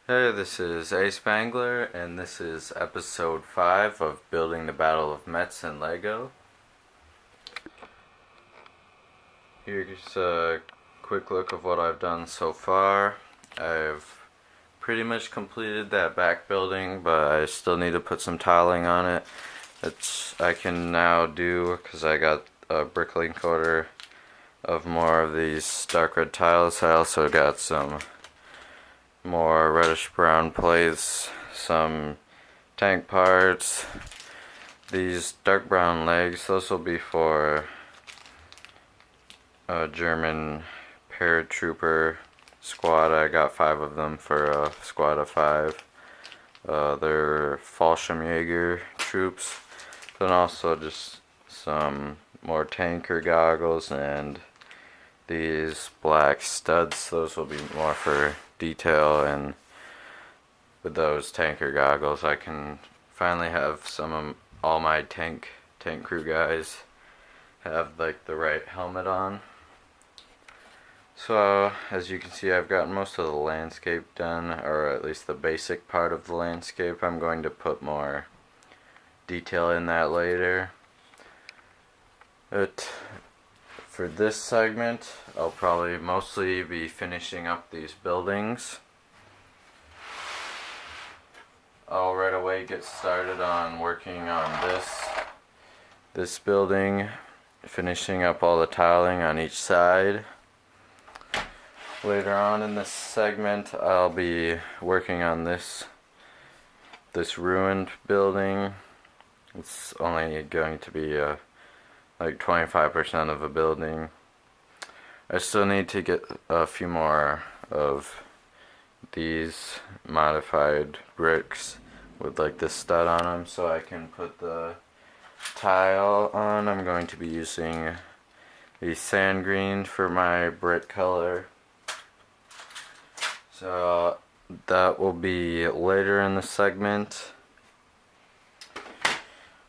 Hey, this is ASpengler, and this is episode 5 of building the Battle of Metz in Lego. Here's a quick look of what I've done so far. I've pretty much completed that back building, but I still need to put some tiling on it. I can now do, because I got a bricklink order of more of these dark red tiles. I also got some more reddish brown plates, some tank parts, these dark brown legs. Those will be for a German paratrooper squad. I got 5 of them for a squad of 5. They're Fallschirmjäger troops. Then also just some more tanker goggles and these black studs. Those will be more for detail, and with those tanker goggles I can finally have all my tank crew guys have like the right helmet on. So as you can see, I've got most of the landscape done, or at least the basic part of the landscape. I'm going to put more detail in that later. But for this segment, I'll probably mostly be finishing up these buildings. I'll right away get started on working on this building, finishing up all the tiling on each side. Later on in this segment, I'll be working on this ruined building. It's only going to be like 25% of a building. I still need to get a few more of these modified bricks with like this stud on them so I can put the tile on. I'm going to be using the sand green for my brick color. So that will be later in the segment.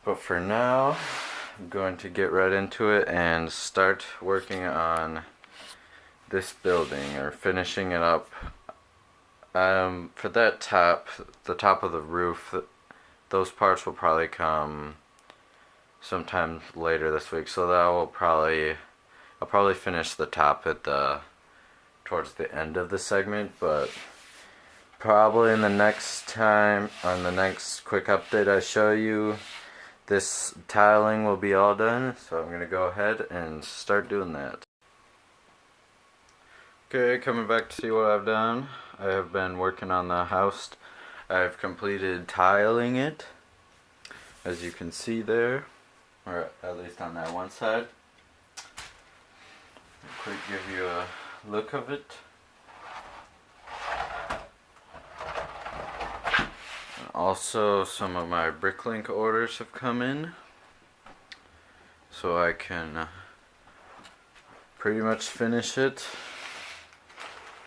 But for now, I'm going to get right into it and start working on this building, or finishing it up. For that the top of the roof, those parts will probably come sometime later this week. So I'll probably finish the top towards the end of the segment, but probably in the next time, on the next quick update I show you, this tiling will be all done. So I'm going to go ahead and start doing that. Okay, coming back to see what I've done. I have been working on the house. I've completed tiling it, as you can see there, or at least on that one side. I'll quick give you a look of it. And also, some of my bricklink orders have come in, so I can pretty much finish it.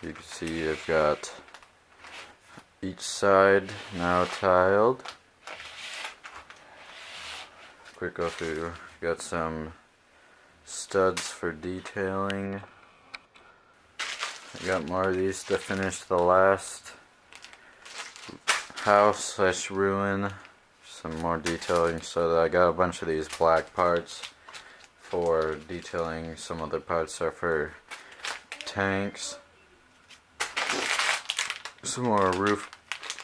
You can see I've got each side now tiled. Quick go through. Got some studs for detailing. I got more of these to finish the last house / ruin. Some more detailing. So I got a bunch of these black parts for detailing. Some other parts are for tanks. Some more roof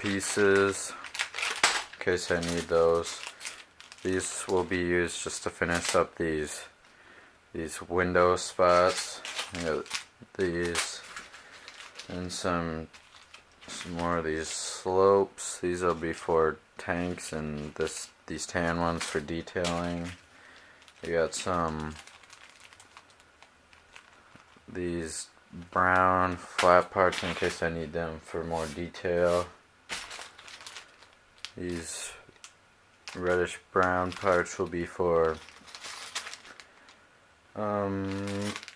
pieces in case I need those. These will be used just to finish up these window spots. These and some more of these slopes. These will be for tanks, and these tan ones for detailing. You got these brown flat parts in case I need them for more detail. These reddish brown parts will be for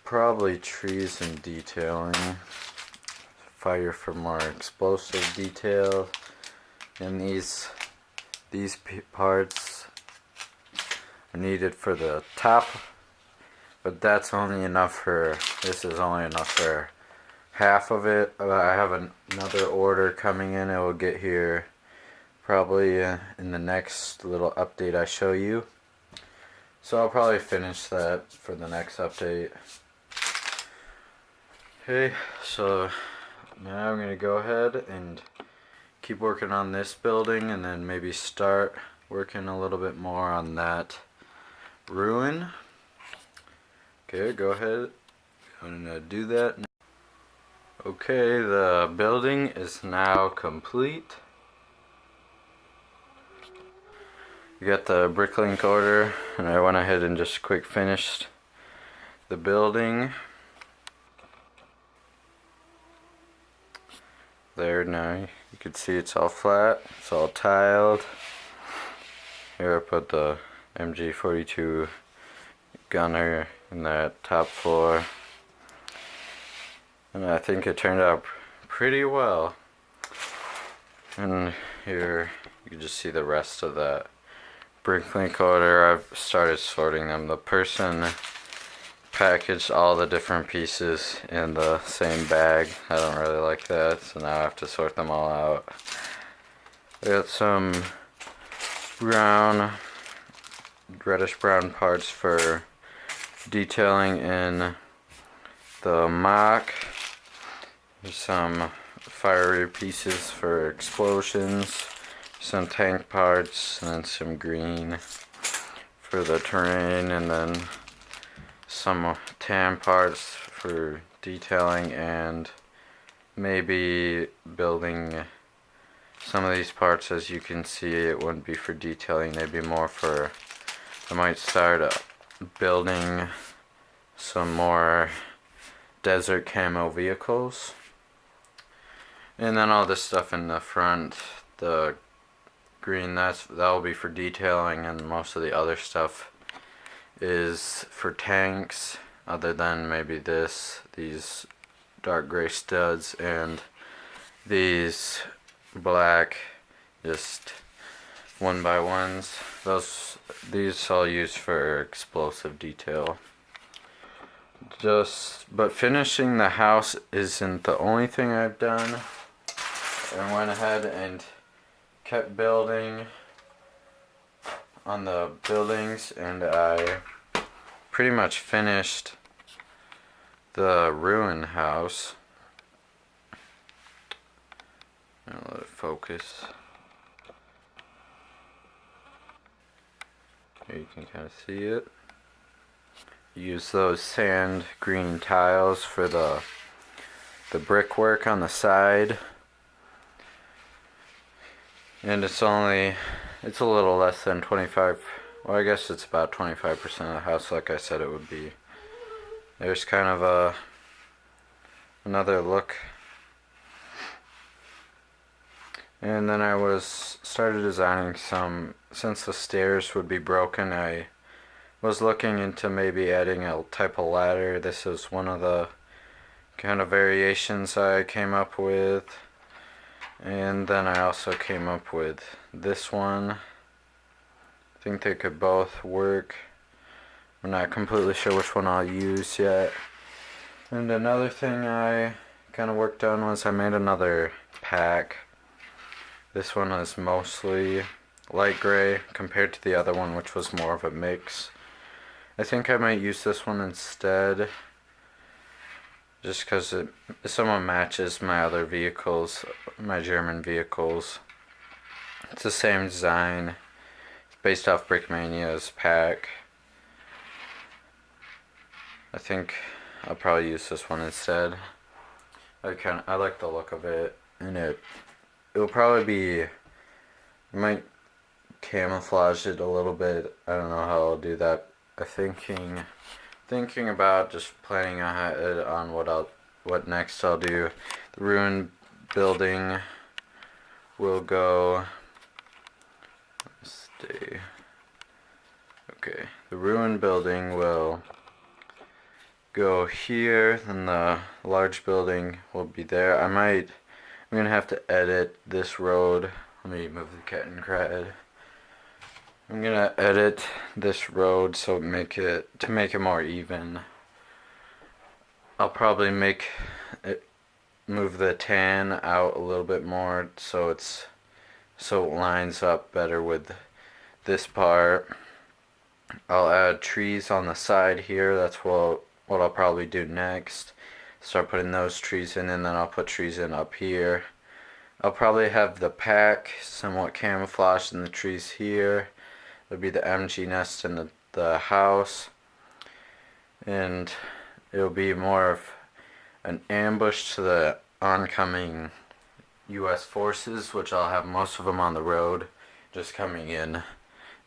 probably trees and detailing. Fire for more explosive detail. And these parts are needed for the top, but this is only enough for half of it. I have another order coming in. It will get here probably in the next little update I show you. So I'll probably finish that for the next update. Okay, so now I'm going to go ahead and keep working on this building and then maybe start working a little bit more on that ruin. Okay, go ahead. I'm going to do that. Okay, the building is now complete. You got the bricklink order, and I went ahead and just quick finished the building. There, now you can see it's all flat, it's all tiled. Here I put the MG42 gunner in that top floor, and I think it turned out pretty well. And here you can just see the rest of that bricklink order. I've started sorting them. The person packaged all the different pieces in the same bag. I don't really like that, so now I have to sort them all out. I got some brown, reddish brown parts for detailing in the mock. There's some fiery pieces for explosions, some tank parts, and then some green for the terrain, and then some tan parts for detailing, and maybe building some of these parts. As you can see, it wouldn't be for detailing, they'd be more for, I might start building some more desert camo vehicles. And then all this stuff in the front, the green, that'll be for detailing, and most of the other stuff is for tanks, other than maybe these dark gray studs and these black just 1x1s. These I'll use for explosive detail. But finishing the house isn't the only thing I've done. I went ahead and kept building on the buildings, and I pretty much finished the ruin house. I'll let it focus. Here you can kind of see it. Use those sand green tiles for the brickwork on the side. And it's a little less than 25, well, I guess it's about 25% of the house, like I said it would be. There's kind of another look. And then I started designing some, since the stairs would be broken, I was looking into maybe adding a type of ladder. This is one of the kind of variations I came up with. And then I also came up with this one. I think they could both work. I'm not completely sure which one I'll use yet. And another thing I kind of worked on was I made another pack. This one is mostly light gray compared to the other one, which was more of a mix. I think I might use this one instead, just because it somewhat matches my other vehicles, my German vehicles. It's the same design. It's based off Brickmania's pack. I think I'll probably use this one instead. I like the look of it, and it'll probably be, I might camouflage it a little bit. I don't know how I'll do that. I'm thinking about just planning ahead on what next I'll do. The ruin building will go, let's see. Okay, the ruin building will go here, then the large building will be there. I'm gonna have to edit this road. Let me move the cat and crad. I'm gonna edit this road to make it more even. I'll probably make it move the tan out a little bit more so it lines up better with this part. I'll add trees on the side here. That's what I'll probably do next. Start putting those trees in, and then I'll put trees in up here. I'll probably have the pack somewhat camouflaged in the trees here. There'll be the MG nest in the house. And it'll be more of an ambush to the oncoming US forces, which I'll have most of them on the road just coming in.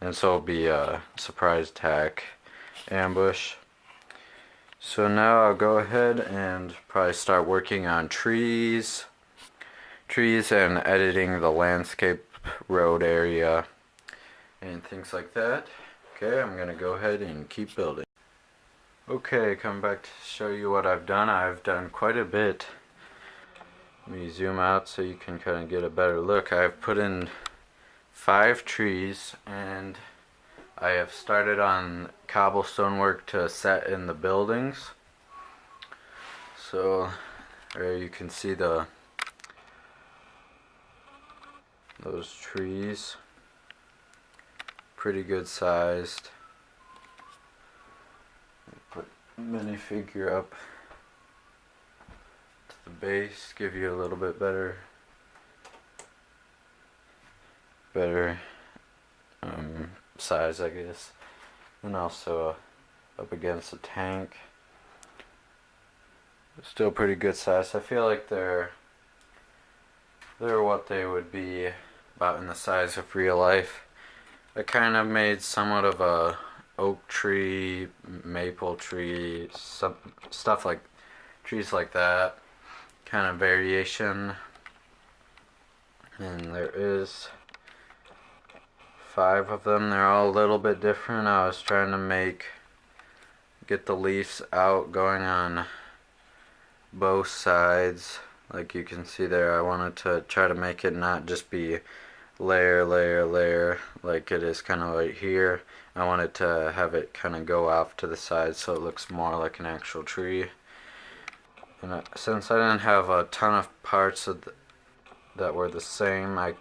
And so it'll be a surprise attack ambush. So now I'll go ahead and probably start working on trees and editing the landscape road area and things like that. Okay, I'm gonna go ahead and keep building. Okay, come back to show you what I've done. I've done quite a bit. Let me zoom out so you can kind of get a better look. I've put in 5 trees, and I have started on cobblestone work to set in the buildings. So there you can see those trees, pretty good sized. Put minifigure up to the base, give you a little bit better size, I guess. And also up against the tank, still pretty good size. I feel like they're what they would be about in the size of real life. I kind of made somewhat of a oak tree, maple tree, some stuff like trees like that kind of variation. And there is 5 of them. They're all a little bit different. I was trying to get the leaves out going on both sides. Like you can see there, I wanted to try to make it not just be layer, layer, layer like it is kind of right here. I wanted to have it kind of go off to the side so it looks more like an actual tree. And since I didn't have a ton of parts that were the same, I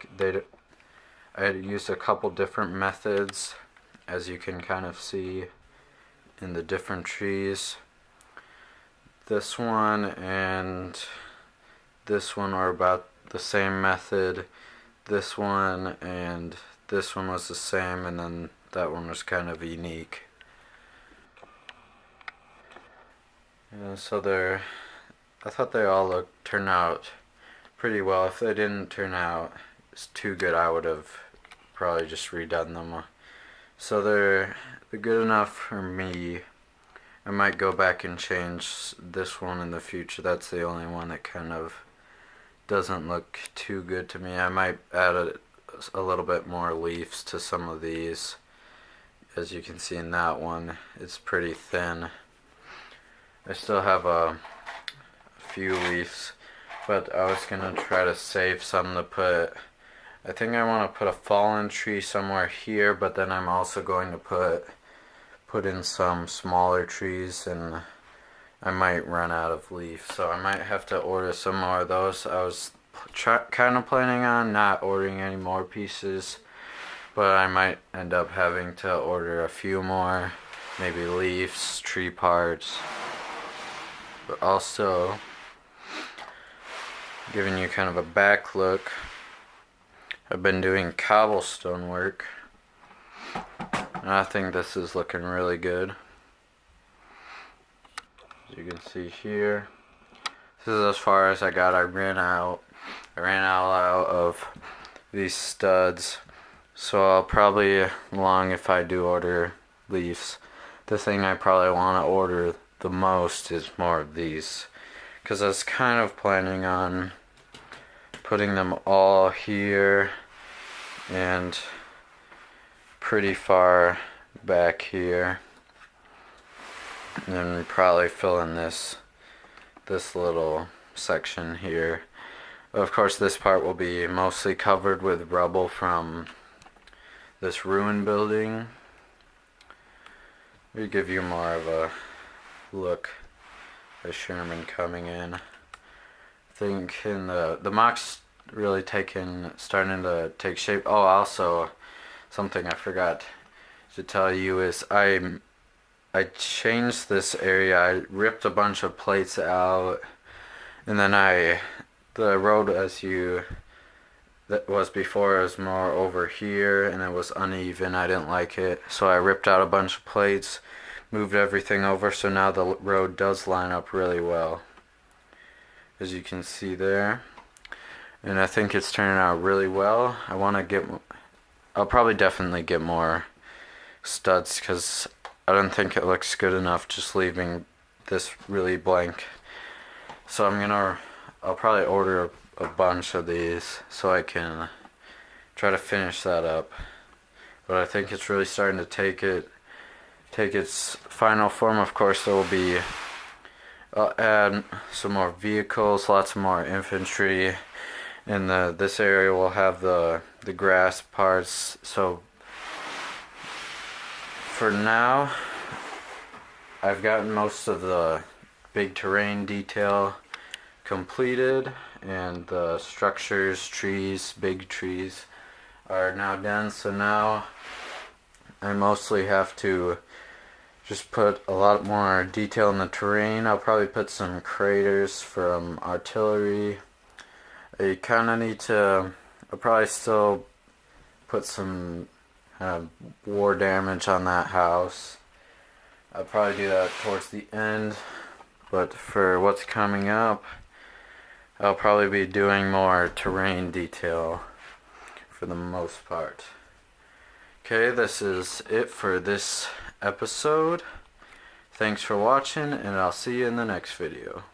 had used a couple different methods, as you can kind of see in the different trees. This one and this one are about the same method. This one and this one was the same, and then that one was kind of unique. And so I thought they all turned out pretty well. If they didn't turn out too good, I would have probably just redone them. So they're good enough for me. I might go back and change this one in the future. That's the only one that kind of doesn't look too good to me. I might add a little bit more leaves to some of these. As you can see in that one, it's pretty thin. I still have a few leaves, but I was gonna try to save some to put. I think I want to put a fallen tree somewhere here, but then I'm also going to put in some smaller trees, and I might run out of leaves, so I might have to order some more of those. I was kind of planning on not ordering any more pieces, but I might end up having to order a few more, maybe leaves, tree parts, but also giving you kind of a back look. I've been doing cobblestone work, and I think this is looking really good. As you can see here, this is as far as I got. I ran out of these studs, so I'll probably long if I do order leaves. The thing I probably want to order the most is more of these, because I was kind of planning on putting them all here and pretty far back here, and then we probably fill in this little section here. Of course, this part will be mostly covered with rubble from this ruined building. We give you more of a look at Sherman coming in. think in the mock's really starting to take shape. Oh, also something I forgot to tell you is I changed this area. I ripped a bunch of plates out, and then the road that was before was more over here, and it was uneven. I didn't like it, so I ripped out a bunch of plates, moved everything over, so now the road does line up really well, as you can see there. And I think it's turning out really well. I'll probably definitely get more studs, because I don't think it looks good enough just leaving this really blank. So I'll probably order a bunch of these so I can try to finish that up. But I think it's really starting to take its final form. Of course, there will be, I'll add some more vehicles, lots more infantry. In this area we'll have the grass parts. So for now, I've gotten most of the big terrain detail completed, and the structures, big trees are now done. So now I mostly have to just put a lot more detail in the terrain. I'll probably put some craters from artillery. I'll probably still put some war damage on that house. I'll probably do that towards the end, but for what's coming up, I'll probably be doing more terrain detail for the most part. Okay, this is it for this episode. Thanks for watching, and I'll see you in the next video.